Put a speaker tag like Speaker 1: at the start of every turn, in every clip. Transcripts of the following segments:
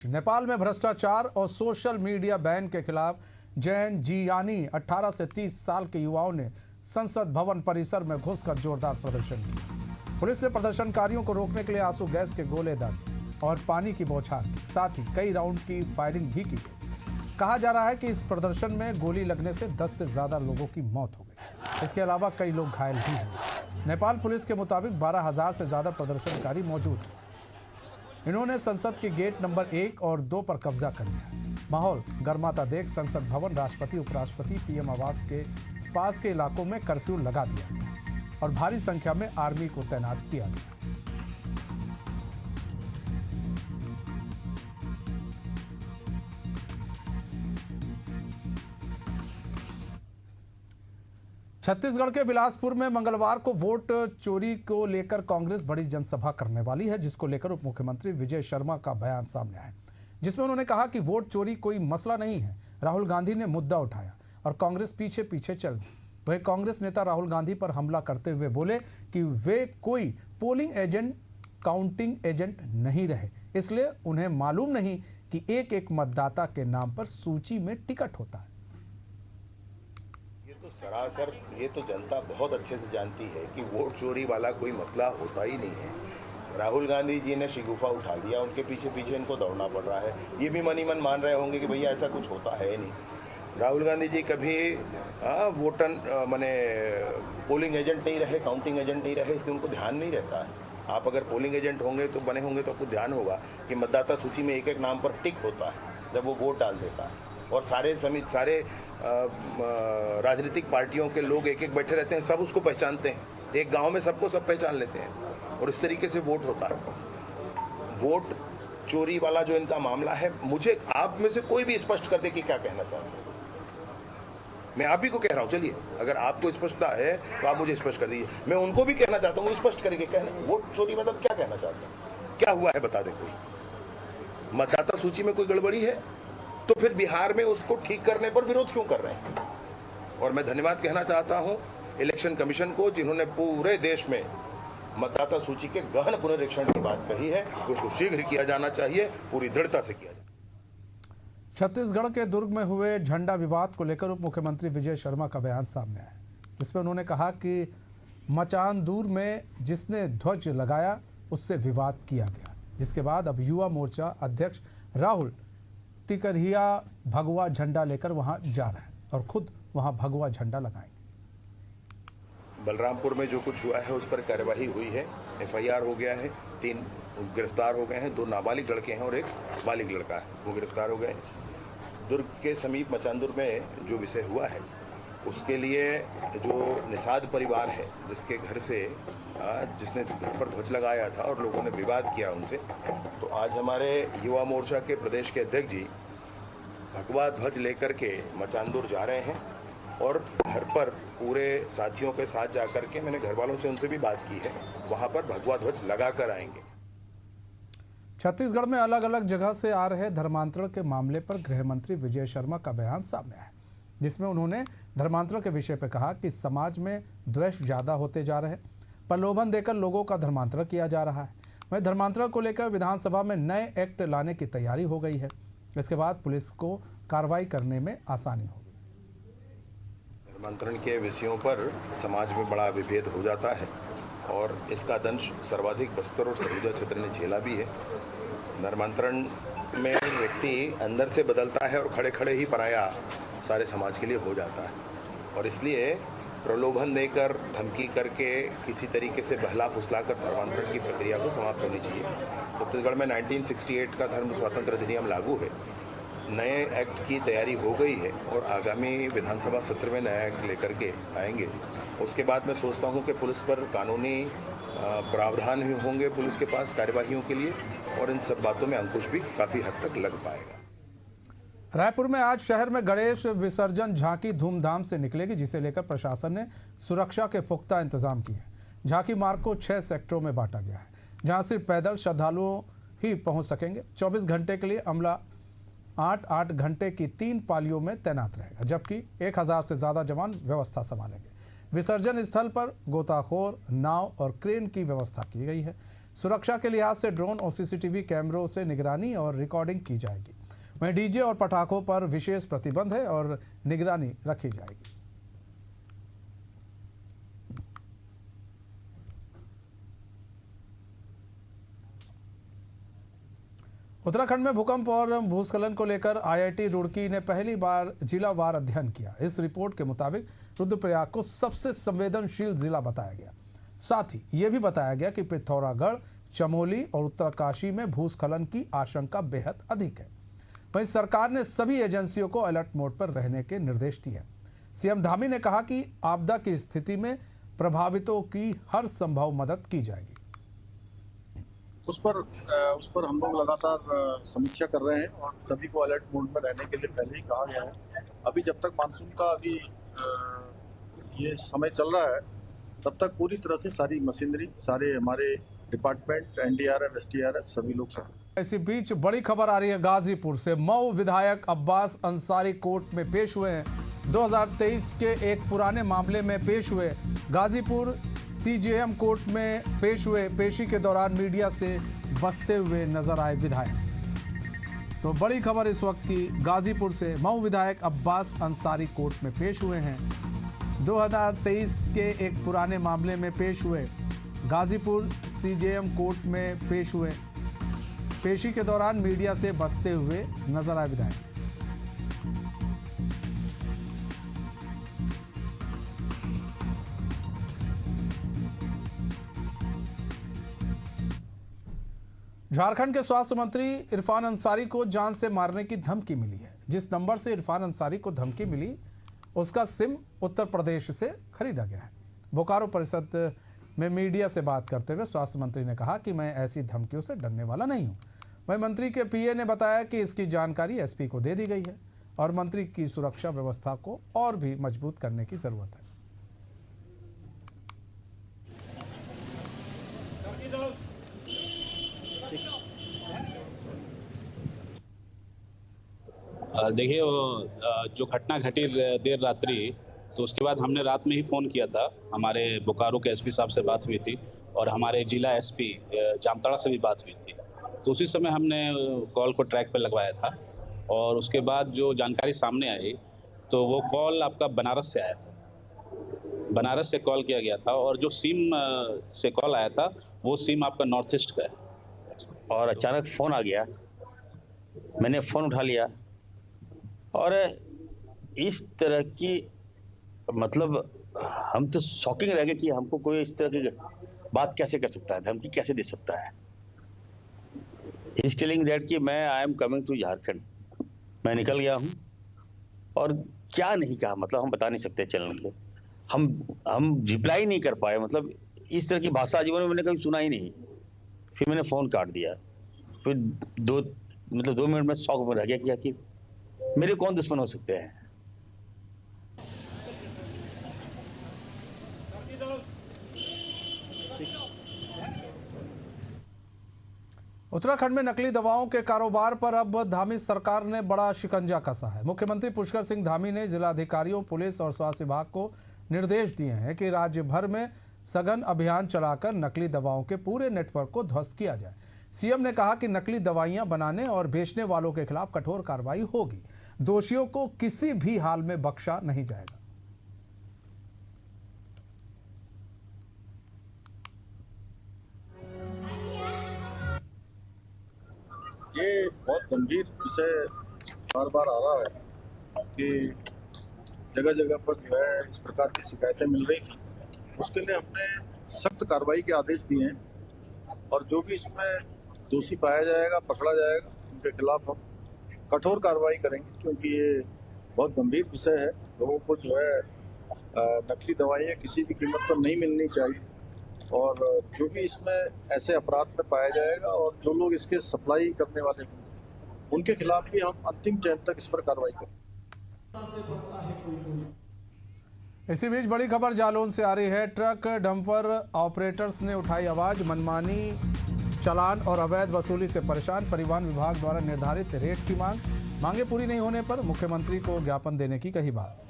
Speaker 1: नेपाल में भ्रष्टाचार और सोशल मीडिया बैन के खिलाफ जैन जियानी 18 से 30 साल के युवाओं ने संसद भवन परिसर में घुसकर जोरदार प्रदर्शन किया। पुलिस ने प्रदर्शनकारियों को रोकने के लिए आंसू गैस के गोले दागे और पानी की बौछार की, साथ ही कई राउंड की फायरिंग भी की गई। कहा जा रहा है कि इस प्रदर्शन में गोली लगने से 10 से ज्यादा लोगों की मौत हो गई। इसके अलावा कई लोग घायल भी हुए। नेपाल पुलिस के मुताबिक 12,000 से ज्यादा प्रदर्शनकारी मौजूद हैं। इन्होंने संसद के गेट नंबर 1 और 2 पर कब्जा कर लिया। माहौल गर्माता देख संसद भवन, राष्ट्रपति, उपराष्ट्रपति, पीएम आवास के पास के इलाकों में कर्फ्यू लगा दिया गया और भारी संख्या में आर्मी को तैनात किया गया। छत्तीसगढ़ के बिलासपुर में मंगलवार को वोट चोरी को लेकर कांग्रेस बड़ी जनसभा करने वाली है, जिसको लेकर उप मुख्यमंत्री विजय शर्मा का बयान सामने आया, जिसमें उन्होंने कहा कि वोट चोरी कोई मसला नहीं है। राहुल गांधी ने मुद्दा उठाया और कांग्रेस पीछे पीछे चल गई। वह कांग्रेस नेता राहुल गांधी पर हमला करते हुए बोले कि वे कोई पोलिंग एजेंट, काउंटिंग एजेंट नहीं रहे, इसलिए उन्हें मालूम नहीं कि एक एक मतदाता के नाम पर सूची में टिकट होता है।
Speaker 2: तो सरासर ये तो जनता बहुत अच्छे से जानती है कि वोट चोरी वाला कोई मसला होता ही नहीं है। राहुल गांधी जी ने शिगुफा उठा दिया, उनके पीछे पीछे इनको दौड़ना पड़ रहा है। ये भी मन ही मन मान रहे होंगे कि भैया ऐसा कुछ होता है नहीं। राहुल गांधी जी कभी वोटर माने पोलिंग एजेंट नहीं रहे, काउंटिंग एजेंट नहीं रहे, इसलिए उनको ध्यान नहीं रहता है। आप अगर पोलिंग एजेंट होंगे तो बने होंगे तो आपको ध्यान होगा कि मतदाता सूची में एक एक नाम पर टिक होता है जब वो वोट डाल देता है, और सारे राजनीतिक पार्टियों के लोग एक एक बैठे रहते हैं, सब उसको पहचानते हैं। एक गांव में सबको सब पहचान लेते हैं और इस तरीके से वोट होता है। वोट चोरी वाला जो इनका मामला है, मुझे आप में से कोई भी स्पष्ट कर दे कि क्या कहना चाहते हैं। मैं आप ही को कह रहा हूं, चलिए अगर आपको स्पष्टता है तो आप मुझे स्पष्ट कर दीजिए। मैं उनको भी कहना चाहता हूँ, स्पष्ट करके कहना वोट चोरी मतलब क्या कहना चाहते हैं, क्या हुआ है बता दे। कोई मतदाता सूची में कोई गड़बड़ी है तो फिर बिहार में उसको ठीक करने पर विरोध क्यों कर रहे हैं। और मैं धन्यवाद कहना चाहता हूं इलेक्शन कमीशन को, जिन्होंने पूरे देश में मतदाता सूची के गहन पुनरीक्षण की बात कही है। उसको शीघ्र किया जाना चाहिए, पूरी दृढ़ता से किया जाए।
Speaker 1: छत्तीसगढ़ के दुर्ग में हुए झंडा विवाद को लेकर उप मुख्यमंत्री विजय शर्मा का बयान सामने आया, जिसमें उन्होंने कहा कि मचानदूर में जिसने ध्वज लगाया उससे विवाद किया गया, जिसके बाद अब युवा मोर्चा अध्यक्ष राहुल टिकरिया भगवा झंडा लेकर वहां जा रहे हैं और खुद वहां भगवा झंडा लगाएंगे।
Speaker 2: बलरामपुर में जो कुछ हुआ है उस पर कार्यवाही हुई है, एफआईआर हो गया है, 3 गिरफ्तार हो गए हैं, 2 नाबालिग लड़के हैं और 1 बालिग लड़का है, वो गिरफ्तार हो गए हैं। दुर्ग के समीप मचानदुर में जो विषय हुआ है उसके लिए जो निषाद परिवार है, जिसके घर से जिसने घर पर ध्वज लगाया था और लोगों ने विवाद किया उनसे, तो आज हमारे युवा मोर्चा के प्रदेश के अध्यक्ष जी भगवा ध्वज लेकर के मचानदुर जा रहे हैं और घर पर पूरे साथियों के साथ जाकर के, मैंने घर वालों से उनसे भी बात की है, वहां पर भगवा ध्वज लगा कर आएंगे।
Speaker 1: छत्तीसगढ़ में अलग अलग जगह से आ रहे धर्मांतरण के मामले पर गृह मंत्री विजय शर्मा का बयान सामने आया, जिसमें उन्होंने धर्मांतरण के विषय पर कहा कि समाज में द्वेष ज्यादा होते जा रहे हैं, प्रलोभन देकर लोगों का धर्मांतरण किया जा रहा है। वहीं धर्मांतरण को लेकर विधानसभा में नए एक्ट लाने की तैयारी हो गई है। इसके बाद पुलिस को कार्रवाई करने में आसानी होगी।
Speaker 2: धर्मांतरण के विषयों पर समाज में बड़ा विभेद हो जाता है और इसका दंश सर्वाधिक बस्तर और सरगुजा क्षेत्र ने झेला भी है। धर्मांतरण में व्यक्ति अंदर से बदलता है और खड़े खड़े ही पराया सारे समाज के लिए हो जाता है, और इसलिए प्रलोभन देकर, धमकी करके, किसी तरीके से बहला फुसलाकर धर्मांतरण की प्रक्रिया को समाप्त होनी चाहिए। छत्तीसगढ़ में 1968 का धर्म स्वातंत्र अधिनियम लागू है, नए एक्ट की तैयारी हो गई है और आगामी विधानसभा सत्र में नया एक्ट लेकर के आएंगे। उसके बाद मैं सोचता हूं कि पुलिस पर कानूनी प्रावधान भी होंगे पुलिस के पास कार्यवाहियों के लिए, और इन सब बातों में अंकुश भी काफ़ी हद तक लग पाएगा।
Speaker 1: रायपुर में आज शहर में गणेश विसर्जन झांकी धूमधाम से निकलेगी, जिसे लेकर प्रशासन ने सुरक्षा के पुख्ता इंतजाम किए हैं। झांकी मार्ग को 6 सेक्टरों में बांटा गया है, जहां सिर्फ पैदल श्रद्धालुओं ही पहुंच सकेंगे। 24 घंटे के लिए अमला 8-8 घंटे की 3 पालियों में तैनात रहेगा, जबकि 1000 से ज्यादा जवान व्यवस्था संभालेंगे। विसर्जन स्थल पर गोताखोर, नाव और क्रेन की व्यवस्था की गई है। सुरक्षा के लिहाज से ड्रोन और सीसीटीवी कैमरों से निगरानी और रिकॉर्डिंग की जाएगी। वहीं डीजे और पटाखों पर विशेष प्रतिबंध है और निगरानी रखी जाएगी। उत्तराखंड में भूकंप और भूस्खलन को लेकर आईआईटी रुड़की ने पहली बार जिलावार अध्ययन किया। इस रिपोर्ट के मुताबिक रुद्रप्रयाग को सबसे संवेदनशील जिला बताया गया। साथ ही ये भी बताया गया कि पिथौरागढ़, चमोली और उत्तरकाशी में भूस्खलन की आशंका बेहद अधिक है। वहीं सरकार ने सभी एजेंसियों को अलर्ट मोड पर रहने के निर्देश दिए। सीएम धामी ने कहा कि आपदा की स्थिति में प्रभावितों की हर संभव मदद की जाएगी।
Speaker 3: उस पर हम लोग लगातार समीक्षा कर रहे हैं और सभी को अलर्ट मोड में रहने के लिए पहले ही कहा गया है। अभी जब तक मानसून का ये समय चल रहा है तब तक पूरी तरह से सारी मशीनरी, सारे हमारे डिपार्टमेंट, एनडीआरएफ, एसडीआरएफ सभी लोग सब।
Speaker 1: इसी बीच बड़ी खबर आ रही है गाजीपुर से। मऊ विधायक अब्बास अंसारी कोर्ट में पेश हुए हैं। 2023 के एक पुराने मामले में पेश हुए। गाजीपुर सीजेएम कोर्ट में पेश हुए। पेशी के दौरान मीडिया से बचते हुए नजर आए विधायक। तो बड़ी खबर इस वक्त की गाजीपुर से। मऊ विधायक अब्बास अंसारी कोर्ट में पेश हुए हैं। 2023 के एक पुराने मामले में पेश हुए। गाजीपुर सीजेएम कोर्ट में पेश हुए। पेशी के दौरान मीडिया से बचते हुए नजर आए विधायक। झारखंड के स्वास्थ्य मंत्री इरफान अंसारी को जान से मारने की धमकी मिली है। जिस नंबर से इरफान अंसारी को धमकी मिली उसका सिम उत्तर प्रदेश से खरीदा गया है। बोकारो परिषद में मीडिया से बात करते हुए स्वास्थ्य मंत्री ने कहा कि मैं ऐसी धमकियों से डरने वाला नहीं हूं। वहीं मंत्री के पीए ने बताया कि इसकी जानकारी एसपी को दे दी गई है और मंत्री की सुरक्षा व्यवस्था को और भी मजबूत करने की जरूरत है।
Speaker 4: देखिए, वो जो घटना घटी देर रात्रि, तो उसके बाद हमने रात में ही फ़ोन किया था। हमारे बोकारो के एसपी साहब से बात हुई थी और हमारे जिला एसपी जामताड़ा से भी बात हुई थी। तो उसी समय हमने कॉल को ट्रैक पर लगवाया था और उसके बाद जो जानकारी सामने आई तो वो कॉल आपका बनारस से आया था। बनारस से कॉल किया गया था और जो सिम से कॉल आया था वो सिम आपका नॉर्थ ईस्ट का है।
Speaker 5: और अचानक फ़ोन आ गया, मैंने फ़ोन उठा लिया और इस तरह की मतलब हम तो शॉकिंग रह गए कि हमको कोई इस तरह की बात कैसे कर सकता है, धमकी कैसे दे सकता है। ही इज टेलिंग दैट कि मैं I am coming to Jharkhand, मैं निकल गया हूँ। और क्या नहीं कहा, मतलब हम बता नहीं सकते चैनल पे। हम रिप्लाई नहीं कर पाए, मतलब इस तरह की भाषा जीवन में मैंने कभी सुना ही नहीं। फिर मैंने फ़ोन काट दिया। फिर 2 मिनट में शॉक में रह गया कि आखिर मेरे कौन दुश्मन हो सकते हैं।
Speaker 1: उत्तराखंड में नकली दवाओं के कारोबार पर अब धामी सरकार ने बड़ा शिकंजा कसा है। मुख्यमंत्री पुष्कर सिंह धामी ने जिलाधिकारियों, पुलिस और स्वास्थ्य विभाग को निर्देश दिए हैं कि राज्य भर में सघन अभियान चलाकर नकली दवाओं के पूरे नेटवर्क को ध्वस्त किया जाए। सीएम ने कहा कि नकली दवाइयां बनाने और बेचने वालों के खिलाफ कठोर कार्रवाई होगी। दोषियों को किसी भी हाल में बख्शा नहीं जाएगा।
Speaker 3: ये बहुत गंभीर विषय बार बार आ रहा है कि जगह जगह पर जो है इस प्रकार की शिकायतें मिल रही थी। उसके लिए हमने सख्त कार्रवाई के आदेश दिए हैं और जो भी इसमें दोषी पाया जाएगा, पकड़ा जाएगा, उनके खिलाफ हम कठोर कार्रवाई करेंगे, क्योंकि ये बहुत गंभीर विषय है। लोगों को जो है नकली दवाइयाँ किसी भी कीमत पर नहीं मिलनी चाहिए और जो भी इसमें ऐसे अपराध में पाया जाएगा और जो लोग इसके सप्लाई करने वाले होंगे उनके खिलाफ भी हम अंतिम चरण तक इस पर कार्रवाई करेंगे।
Speaker 1: इसी बीच बड़ी खबर जालौन से आ रही है। ट्रक डंपर ऑपरेटर्स ने उठाई आवाज। मनमानी चालान और अवैध वसूली से परेशान। परिवहन विभाग द्वारा निर्धारित रेट की मांगे पूरी नहीं होने पर मुख्यमंत्री को ज्ञापन देने की कही बात।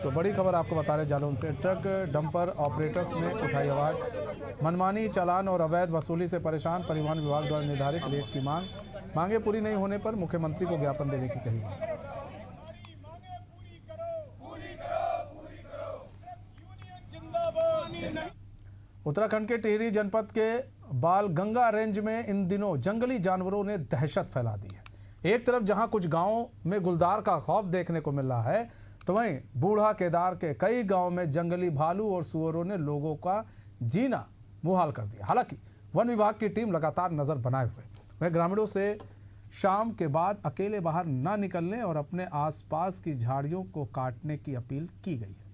Speaker 1: तो बड़ी खबर आपको बता रहे जालौन से, ट्रक डंपर ऑपरेटर्स ने उठाई आवाज। मनमानी चालान और अवैध वसूली से परेशान परिवहन विभाग द्वारा निर्धारित रेट की मांगे पूरी नहीं होने पर मुख्यमंत्री को ज्ञापन देने की कही बात। उत्तराखंड के टिहरी जनपद के बालगंगा रेंज में इन दिनों जंगली जानवरों ने दहशत फैला दी है। एक तरफ जहां कुछ गांवों में गुलदार का खौफ देखने को मिल रहा है, तो वहीं बूढ़ा केदार के कई गांवों में जंगली भालू और सुअरों ने लोगों का जीना मुहाल कर दिया। हालांकि वन विभाग की टीम लगातार नजर बनाए हुए वह ग्रामीणों से शाम के बाद अकेले बाहर न निकलने और अपने आसपास की झाड़ियों को काटने की अपील की गई है।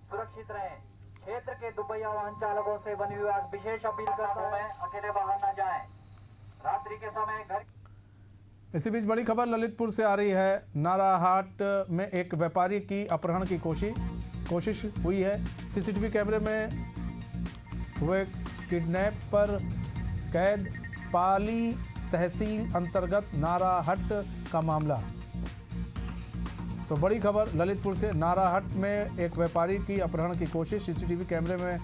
Speaker 6: सुरक्षित रहें। क्षेत्र के दुपहिया वाहन चालकों से वन विभाग विशेष अपील करता है, अकेले बाहर न जाएं। रात्रि के समय घर।
Speaker 1: इसी बीच बड़ी खबर ललितपुर से आ रही है। नाराहाट में एक व्यापारी की अपहरण की कोशिश हुई है। सीसीटीवी कैमरे में हुए किडनैप पर कैद पाली तहसील अंतर्गत नाराहाट का मामला। तो बड़ी खबर ललितपुर से, नाराहाट में एक व्यापारी की अपहरण की कोशिश, सीसीटीवी कैमरे में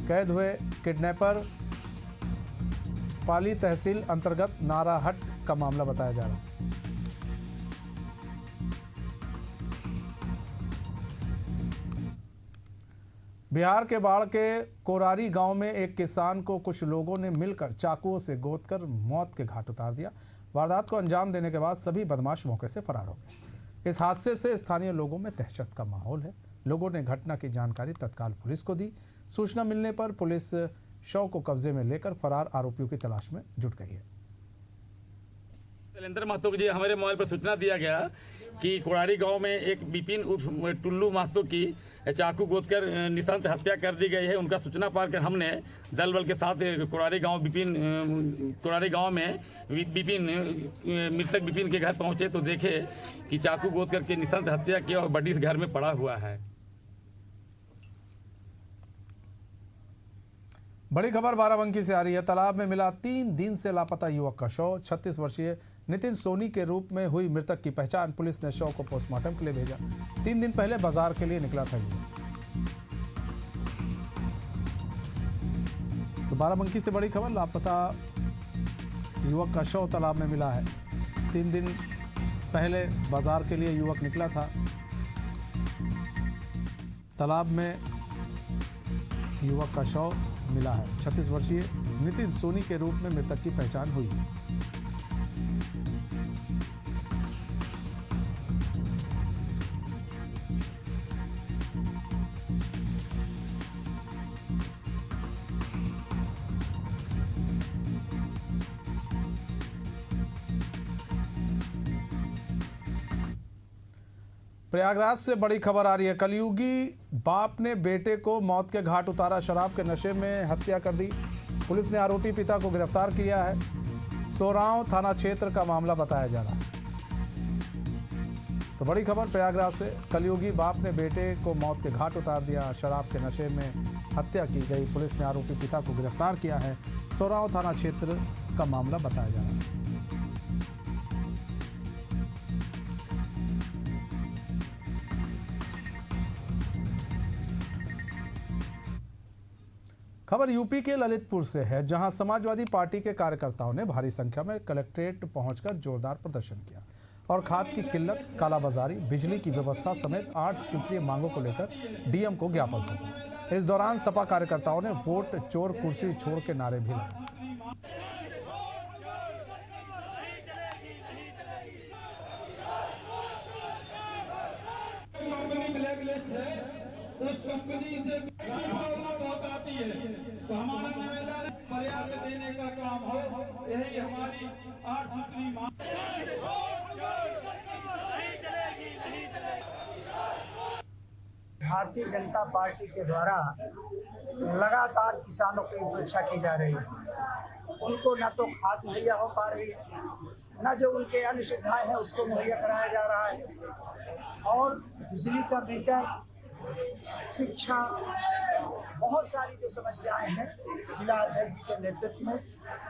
Speaker 1: कैद हुए किडनैपर पाली तहसील अंतर्गत नाराहाट का मामला बताया जा रहा है। बिहार के बाढ़ के कोरारी गांव में एक किसान को कुछ लोगों ने मिलकर चाकुओं से गोदकर मौत के घाट उतार दिया। वारदात को अंजाम देने के बाद सभी बदमाश मौके से फरार हो गए। इस हादसे से स्थानीय लोगों में दहशत का माहौल है। लोगों ने घटना की जानकारी तत्काल पुलिस को दी। सूचना मिलने पर पुलिस शव को कब्जे में लेकर फरार आरोपियों की तलाश में जुट गई है।
Speaker 7: शैलेंद्र महतो जी, हमारे मोबाइल पर सूचना दिया गया कि कोरारी गांव में एक विपिन उर्फ टुल्लू महतो की चाकू गोदकर निशंस हत्या कर दी गई है। उनका सूचना पाकर हमने दल बल के साथ कोरारी गांव में विपिन मृतक विपिन के घर पहुंचे तो देखे कि चाकू गोद करके निशंस हत्या किया और बड़ी घर में पड़ा हुआ है।
Speaker 1: बड़ी खबर बाराबंकी से आ रही है। तालाब में मिला 3 दिन से लापता युवक का शव। 36 वर्षीय नितिन सोनी के रूप में हुई मृतक की पहचान। पुलिस ने शव को पोस्टमार्टम के लिए भेजा। 3 दिन पहले बाजार के लिए निकला था युवक। तो बाराबंकी से बड़ी खबर, लापता युवक का शव तालाब में मिला है। 3 दिन पहले बाजार के लिए युवक निकला था। तालाब में युवक का शव मिला है। 36 वर्षीय नितिन सोनी के रूप में मृतक की पहचान हुई है। प्रयागराज से बड़ी खबर आ रही है। कलयुगी बाप ने बेटे को मौत के घाट उतारा। शराब के नशे में हत्या कर दी। पुलिस ने आरोपी पिता को गिरफ्तार किया है। सोराव थाना क्षेत्र का मामला बताया जा रहा है। तो बड़ी खबर प्रयागराज से, कलयुगी बाप ने बेटे को मौत के घाट उतार दिया। शराब के नशे में हत्या की गई। पुलिस ने आरोपी पिता को गिरफ्तार किया है। सोराव थाना क्षेत्र का मामला बताया जा रहा है। खबर यूपी के ललितपुर से है, जहां समाजवादी पार्टी के कार्यकर्ताओं ने भारी संख्या में कलेक्ट्रेट पहुंचकर जोरदार प्रदर्शन किया और खाद की किल्लत, कालाबाजारी, बिजली की व्यवस्था समेत 8 सूत्रीय मांगों को लेकर डीएम को ज्ञापन सौंपा। इस दौरान सपा कार्यकर्ताओं ने वोट चोर कुर्सी छोड़ के नारे भी लगाए।
Speaker 8: उस कंपनी से बहुत आती है, तो हमारा निवेदन पर्याप्त देने का काम हो। यही हमारी 8 सूत्री मांग।
Speaker 9: भारतीय जनता पार्टी के द्वारा लगातार किसानों की उपेक्षा की जा रही है। उनको न तो खाद मुहैया हो पा रही है, न जो उनके अन्य सुविधाएं हैं उसको मुहैया कराया जा रहा है, और बिजली का मीटर शिक्षा, बहुत सारी जो समस्याएं हैं, जिला अध्यक्ष के नेतृत्व में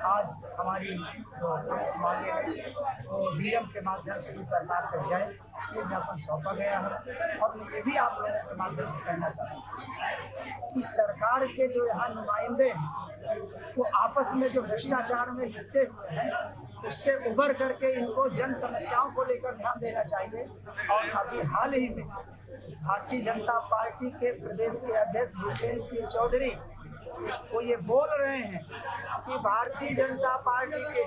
Speaker 9: आज हमारी जो मांगे हैं वो डीएम के माध्यम से ही सरकार तक जाए, ये ज्ञापन सौंपा गया है। और ये भी आप लोगों के माध्यम से कहना चाहता हूँ कि सरकार के जो यहाँ नुमाइंदे हैं वो आपस में जो भ्रष्टाचार में लिप्ते हुए हैं उससे उबर करके इनको जन समस्याओं को लेकर ध्यान देना चाहिए। और अभी हाल ही में भारतीय जनता पार्टी के प्रदेश के अध्यक्ष भूपेंद्र सिंह चौधरी वो ये बोल रहे हैं कि भारतीय जनता पार्टी के